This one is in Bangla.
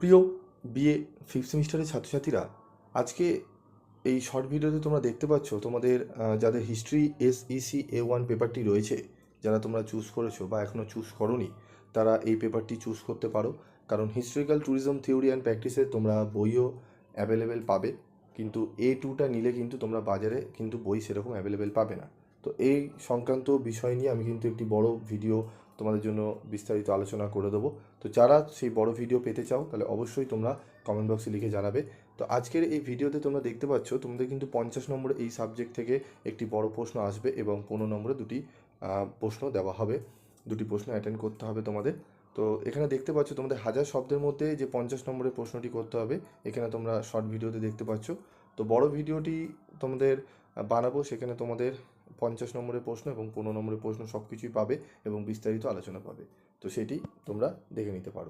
প্রিয় বিএ ফিফথ সেমিস্টারের ছাত্রছাত্রীরা, আজকে এই শর্ট ভিডিওতে তোমরা দেখতে পাচ্ছ তোমাদের যাদের হিস্ট্রি SEC A1 পেপারটি রয়েছে, যারা তোমরা চুজ করেছো বা এখনও চুজ করোনি, তারা এই পেপারটি চুজ করতে পারো। কারণ হিস্টোরিক্যাল ট্যুরিজম থিওরি অ্যান্ড প্র্যাকটিসে তোমরা বইও অ্যাভেলেবেল পাবে, কিন্তু A2টা নিলে কিন্তু তোমরা বাজারে কিন্তু বই সেরকম অ্যাভেলেবেল পাবে না। তো এই সংক্রান্ত বিষয় নিয়ে আমি কিন্তু একটি বড় ভিডিও তোমাদের জন্য বিস্তারিত আলোচনা করে দেবো। তো যারা সেই বড় ভিডিও পেতে চাও তাহলে অবশ্যই তোমরা কমেন্ট বক্সে লিখে জানাবে। তো আজকের এই ভিডিওতে তোমরা দেখতে পাচ্ছ তোমাদের কিন্তু 50 নম্বরে এই সাবজেক্ট থেকে একটি বড় প্রশ্ন আসবে এবং 15 নম্বরে দুটি প্রশ্ন দেওয়া হবে। দুটি প্রশ্ন অ্যাটেন্ড করতে হবে তোমাদের। তো এখানে দেখতে পাচ্ছ তোমাদের 1000 শব্দের মধ্যে যে 50 নম্বরের প্রশ্নটি করতে হবে, এখানে তোমরা শর্ট ভিডিওতে দেখতে পাচ্ছ। তো বড় ভিডিওটি তোমাদের বানাবো, সেখানে তোমাদের 50 নম্বরের প্রশ্ন এবং 15 নম্বরের প্রশ্ন সব কিছুই পাবে এবং বিস্তারিত আলোচনা পাবে। তো সেটি তোমরা দেখে নিতে পারো।